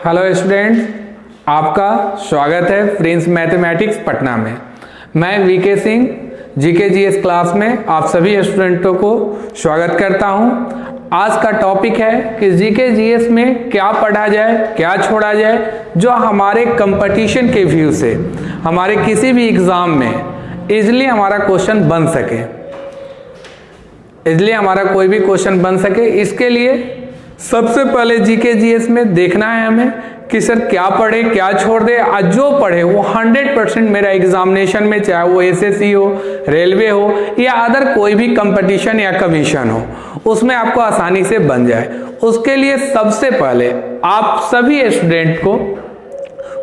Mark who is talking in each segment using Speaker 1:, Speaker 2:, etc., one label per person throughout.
Speaker 1: Hello students, आपका स्वागत है प्रिंस मैथमेटिक्स पटना में। मैं VK Singh GK GS class में आप सभी स्टूडेंटों को स्वागत करता हूं। आज का टॉपिक है कि जीके जीएस में क्या पढ़ा जाए, क्या छोड़ा जाए, जो हमारे कंपटीशन के व्यू से हमारे किसी भी एग्ज़ाम में इजली हमारा क्वेश्चन बन सके, इसलिए हमारा कोई भी क्वेश्चन बन सके। इसके लिए सबसे पहले जीके जीएस में देखना है हमें कि सर क्या पढ़े क्या छोड़ दे। आज जो पढ़े वो 100% मेरा एग्जामिनेशन में, चाहे वो एसएससी हो, रेलवे हो या अदर कोई भी कंपटीशन या कमीशन हो, उसमें आपको आसानी से बन जाए। उसके लिए सबसे पहले आप सभी स्टूडेंट को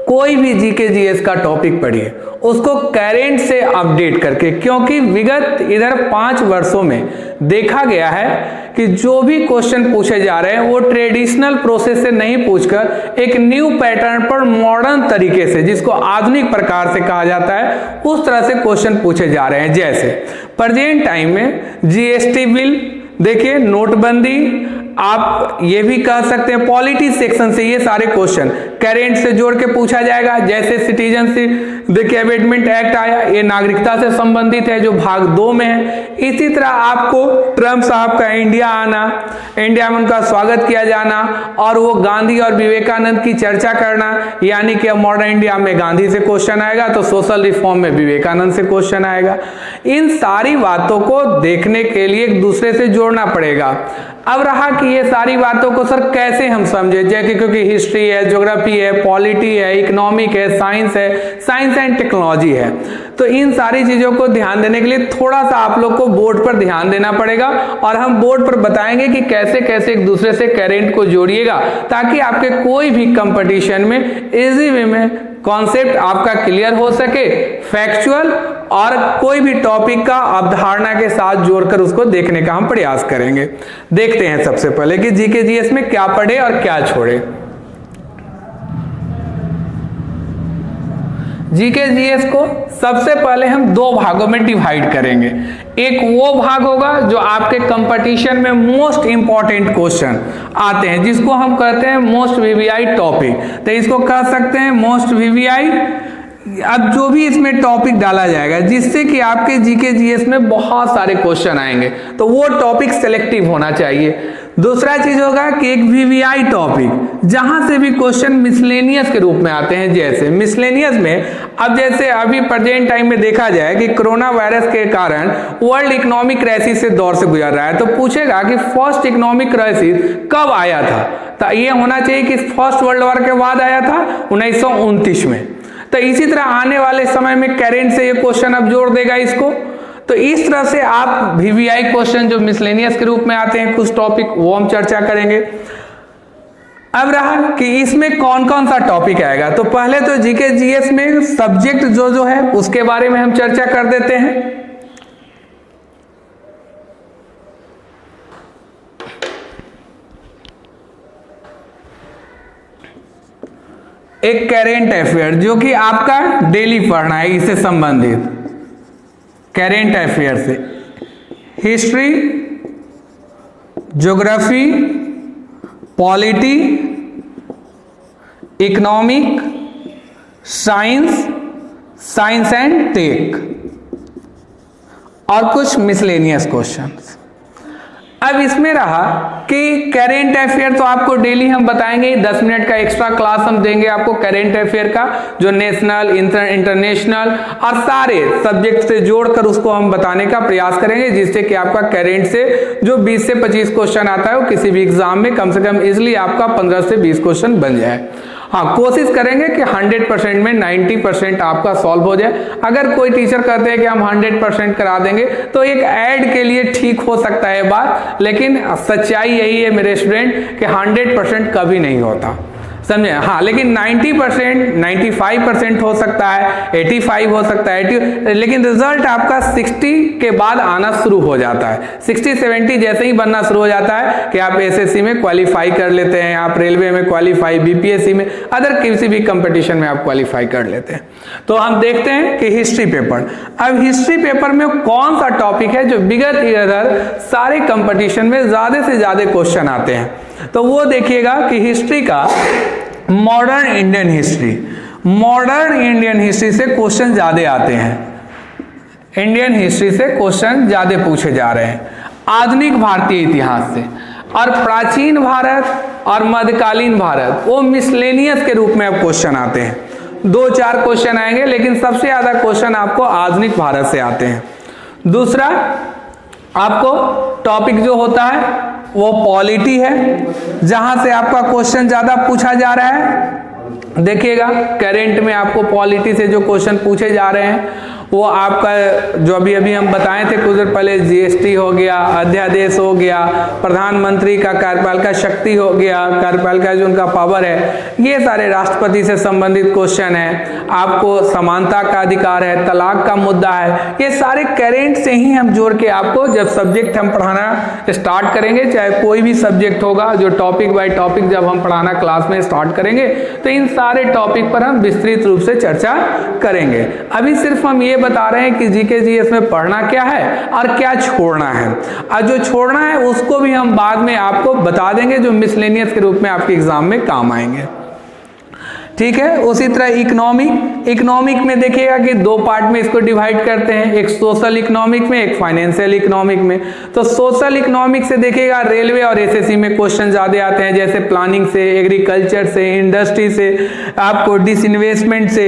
Speaker 1: कोई भी जीके जीएस का टॉपिक पढ़िए, उसको करेंट से अपडेट करके, क्योंकि विगत इधर 5 वर्षों में देखा गया है कि जो भी क्वेश्चन पूछे जा रहे हैं वो ट्रेडिशनल प्रोसेस से नहीं पूछकर एक न्यू पैटर्न पर मॉडर्न तरीके से, जिसको आधुनिक प्रकार से कहा जाता है, उस तरह से क्वेश्चन पूछे जा रहे हैं। जैसे प्रेजेंट टाइम में जीएसटी बिल देखिए, नोटबंदी, आप ये भी कह सकते हैं पॉलिटी सेक्शन से ये सारे क्वेश्चन करेंट से जोड़ के पूछा जाएगा। जैसे सिटीजनशिप देखिए अमेंडमेंट एक्ट आया, ये नागरिकता से संबंधित है जो भाग 2 में है। इसी तरह आपको ट्रम्प साहब का इंडिया आना, इंडिया में उनका स्वागत किया जाना और वो गांधी और विवेकानंद की चर्चा करना, यानी कि मॉडर्न इंडिया में गांधी से क्वेश्चन आएगा तो सोशल रिफॉर्म में विवेकानंद से क्वेश्चन आएगा। इन सारी बातों को देखने के लिए एक दूसरे से जोड़ना पड़ेगा। अब रहा कि ये सारी बातों को सर कैसे हम समझे, जैसे क्योंकि हिस्ट्री है, ज्योग्राफी है, पॉलिटी है, इकोनॉमिक है, साइंस एंड टेक्नोलॉजी है, तो इन सारी चीजों को ध्यान देने के लिए थोड़ा सा आप लोग को बोर्ड पर ध्यान देना पड़ेगा और हम बोर्ड पर बताएंगे कि कैसे कैसे एक दूसरे से करेंट को जोड़िएगा, ताकि आपके कोई भी कंपटीशन में इजी वे में कॉन्सेप्ट आपका क्लियर हो सके, फैक्चुअल और कोई भी टॉपिक का अवधारणा के साथ जोड़कर उसको देखने का हम प्रयास करेंगे। देखते हैं सबसे पहले कि जीके जीएस में क्या पढ़े और क्या छोड़े। जीके जीएस को सबसे पहले हम 2 भागों में डिवाइड करेंगे। एक वो भाग होगा जो आपके कंपटीशन में मोस्ट इंपॉर्टेंट क्वेश्चन आते हैं, जिसको हम कहते हैं मोस्ट वीवीआई टॉपिक, तो इसको कह सकते हैं मोस्ट वीवीआई। अब जो भी इसमें टॉपिक डाला जाएगा जिससे कि आपके जीके जीएस में बहुत सारे क्वेश्चन आएंगे, तो वो टॉपिक सेलेक्टिव होना चाहिए। दूसरा चीज होगा कि एक वीवीआई टॉपिक जहां से भी क्वेश्चन मिसलेनियस के रूप में आते हैं। जैसे मिसलेनियस में अब जैसे अभी प्रेजेंट टाइम में देखा जाए कि कोरोना वायरस के कारण वर्ल्ड इकोनॉमिक क्राइसिस से दौर से गुजर रहा है, तो पूछेगा कि फर्स्ट इकोनॉमिक क्राइसिस कब आया था, तो ये होना चाहिए कि फर्स्ट वर्ल्ड वॉर के बाद आया था 1929 में। तो इसी तरह आने वाले समय में करेंट से ये क्वेश्चन अब जोड़ देगा इसको। तो इस तरह से आप वीवीआई क्वेश्चन जो मिसलेनियस के रूप में आते हैं कुछ टॉपिक, वो हम चर्चा करेंगे। अब रहा कि इसमें कौन कौन सा टॉपिक आएगा, तो पहले तो जीके जीएस में सब्जेक्ट जो है उसके बारे में हम चर्चा कर देते हैं। एक करेंट अफेयर जो कि आपका डेली पढ़ना है, इससे संबंधित करेंट अफेयर से history, geography, polity, economic, science and tech और कुछ मिसलेनियस क्वेश्चंस। अब इसमें रहा कि करेंट अफेयर तो आपको डेली हम बताएंगे, 10 मिनट का एक्स्ट्रा क्लास हम देंगे आपको करेंट अफेयर का, जो नेशनल, इंटरनेशनल और सारे सब्जेक्ट से जोड़कर उसको हम बताने का प्रयास करेंगे, जिससे कि आपका करेंट से जो 20 से 25 क्वेश्चन आता है वो किसी भी एग्जाम में कम से कम इजिली आपका 15 से 20 क्वेश्चन बन जाए। हाँ, कोशिश करेंगे कि 100% में 90% आपका सॉल्व हो जाए। अगर कोई टीचर कहते हैं कि हम 100% करा देंगे तो एक ऐड के लिए ठीक हो सकता है बात, लेकिन सच्चाई यही है मेरे स्टूडेंट कि 100% कभी नहीं होता, समझे। हाँ, लेकिन 90%, 95% हो सकता है, 85 हो सकता है, 80, लेकिन रिजल्ट आपका 60 के बाद आना शुरू हो जाता है। 60-70 जैसे ही बनना शुरू हो जाता है कि आप एसएससी में क्वालिफाई कर लेते हैं, आप रेलवे में क्वालिफाई, बीपीएससी में, अदर किसी भी कंपटीशन में आप क्वालिफाई कर लेते हैं। तो हम देखते हैं कि हिस्ट्री पेपर, अब हिस्ट्री पेपर में कौन सा टॉपिक है जो विगत ईयर सारे कंपटीशन में ज्यादा से ज्यादा क्वेश्चन आते हैं, तो वो देखिएगा कि हिस्ट्री का modern Indian history, modern Indian history से क्वेश्चन ज्यादा आते हैं, इंडियन हिस्ट्री से क्वेश्चन ज्यादा पूछे जा रहे हैं, आधुनिक भारतीय इतिहास से। और प्राचीन भारत और मध्यकालीन भारत वो मिसलेनियस के रूप में अब क्वेश्चन आते हैं, 2-4 क्वेश्चन आएंगे, लेकिन सबसे ज्यादा क्वेश्चन आपको आधुनिक भारत से आते हैं। दूसरा आपको टॉपिक जो होता है वो पॉलिटी है, जहां से आपका क्वेश्चन ज्यादा पूछा जा रहा है। देखिएगा करंट में आपको पॉलिटी से जो क्वेश्चन पूछे जा रहे हैं वो आपका जो अभी हम बताए थे कुछ देर पहले, जीएसटी हो गया, अध्यादेश हो गया, प्रधानमंत्री का कार्यपालिका शक्ति हो गया, कार्यपालिका जो उनका पावर है, ये सारे राष्ट्रपति से संबंधित क्वेश्चन है। आपको समानता का अधिकार है, तलाक का मुद्दा है, ये सारे करेंट से ही हम जोड़ के आपको जब सब्जेक्ट हम पढ़ाना स्टार्ट करेंगे, चाहे कोई भी सब्जेक्ट होगा, जो टॉपिक बाय टॉपिक जब हम पढ़ाना क्लास में स्टार्ट करेंगे तो इन सारे टॉपिक पर हम विस्तृत रूप से चर्चा करेंगे। अभी सिर्फ हम ये बता रहे हैं कि जीके जीएस में पढ़ना क्या है और क्या छोड़ना है, और जो छोड़ना है उसको भी हम बाद में आपको बता देंगे, जो मिसलेनियस के रूप में आपके एग्जाम में काम आएंगे। ठीक है। उसी तरह इकोनॉमिक में देखिएगा कि 2 पार्ट में इसको डिवाइड करते हैं, एक सोशल इकोनॉमिक में, एक फाइनेंशियल इकोनॉमिक में। तो सोशल इकोनॉमिक से देखिएगा रेलवे और एसएससी में क्वेश्चन ज्यादा आते हैं, जैसे प्लानिंग से, एग्रीकल्चर से, इंडस्ट्री से, आपको डिसइन्वेस्टमेंट से,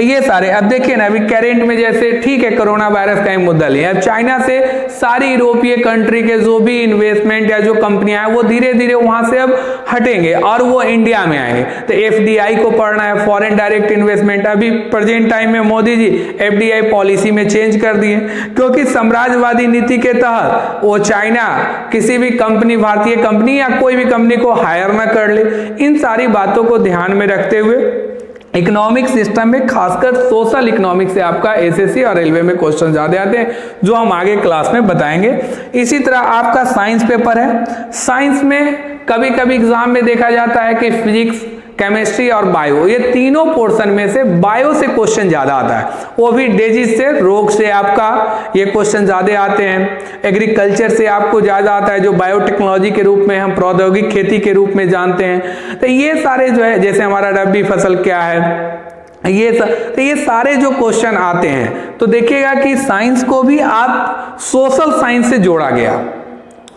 Speaker 1: ये सारे। अब देखिए ना, अभी करेंट में जैसे ठीक है कोरोना वायरस का ही मुद्दा लिया, अब चाइना से सारी यूरोपीय कंट्री के जो भी इन्वेस्टमेंट या जो कंपनियां हैं वो धीरे धीरे वहां से अब हटेंगे और वो इंडिया में आएंगे। तो एफडीआई को पढ़ना है, फॉरेन डायरेक्ट इन्वेस्टमेंट। अभी प्रेजेंट टाइम में मोदी जी एफडीआई पॉलिसी में चेंज कर दिए, क्योंकि साम्राज्यवादी नीति के तहत वो चाइना किसी भी कंपनी, भारतीय कंपनी या कोई भी कंपनी को हायर ना कर ले। इन सारी बातों को ध्यान में रखते हुए इकोनॉमिक सिस्टम में खासकर सोशल इकोनॉमिक से आपका एसएससी और रेलवे में क्वेश्चन ज्यादा आते हैं, जो हम आगे क्लास में बताएंगे। इसी तरह आपका साइंस पेपर है, साइंस में कभी कभी एग्जाम में देखा जाता है कि फिजिक्स, केमिस्ट्री और बायो, ये तीनों पोर्शन में से बायो से क्वेश्चन ज्यादा आता है, वो भी डिजीज से, रोग से आपका ये क्वेश्चन ज्यादा आते हैं। एग्रीकल्चर से आपको ज्यादा आता है, जो बायोटेक्नोलॉजी के रूप में हम प्रौद्योगिक खेती के रूप में जानते हैं। तो ये सारे जो है, जैसे हमारा रबी फसल क्या है, ये सारे जो क्वेश्चन आते हैं, तो देखिएगा कि साइंस को भी आप सोशल साइंस से जोड़ा गया,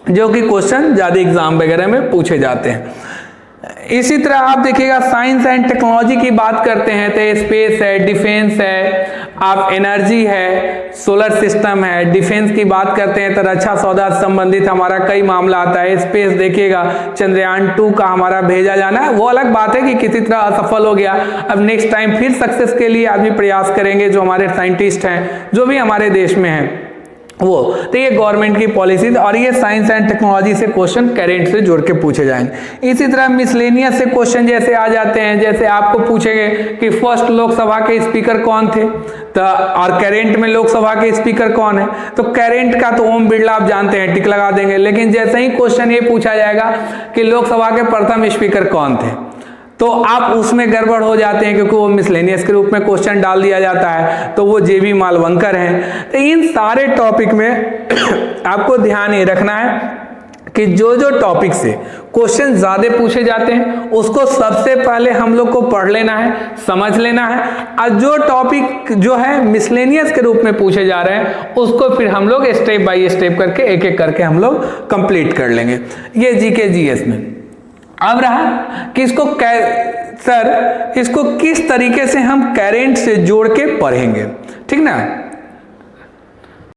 Speaker 1: जो कि क्वेश्चन ज्यादा एग्जाम वगैरह में पूछे जाते हैं। इसी तरह आप देखिएगा साइंस एंड टेक्नोलॉजी की बात करते हैं तो स्पेस है, डिफेंस है, आप एनर्जी है, सोलर सिस्टम है। डिफेंस की बात करते हैं तो रक्षा सौदा संबंधित हमारा कई मामला आता है। स्पेस देखिएगा, चंद्रयान 2 का हमारा भेजा जाना है, वो अलग बात है कि किसी तरह असफल हो गया, अब नेक्स्ट टाइम फिर सक्सेस के लिए आदमी प्रयास करेंगे, जो हमारे साइंटिस्ट हैं जो भी हमारे देश में हैं वो। तो ये गवर्नमेंट की पॉलिसी, और ये साइंस एंड टेक्नोलॉजी से क्वेश्चन करेंट से जोड़ के पूछे जाएंगे। इसी तरह मिसलेनियस से क्वेश्चन जैसे आ जाते हैं, जैसे आपको पूछेंगे कि फर्स्ट लोकसभा के स्पीकर कौन थे, तो और करेंट में लोकसभा के स्पीकर कौन है, तो करेंट का तो ओम बिरला आप जानते हैं, टिक लगा देंगे। लेकिन जैसे ही क्वेश्चन ये पूछा जाएगा कि लोकसभा के प्रथम स्पीकर कौन थे, तो आप उसमें गड़बड़ हो जाते हैं, क्योंकि वो मिसलेनियस के रूप में क्वेश्चन डाल दिया जाता है, तो वो जेबी मालवंकर हैं। तो इन सारे टॉपिक में आपको ध्यान ये रखना है कि जो जो टॉपिक से क्वेश्चन ज्यादा पूछे जाते हैं उसको सबसे पहले हम लोग को पढ़ लेना है, समझ लेना है, और जो टॉपिक जो है मिसलेनियस के रूप में पूछे जा रहे हैं उसको फिर हम लोग स्टेप बाय स्टेप करके एक एक करके हम लोग कंप्लीट कर लेंगे। ये जीके जीएस में। अब रहा कि इसको किस तरीके से हम करेंट से जोड़ के पढ़ेंगे, ठीक ना।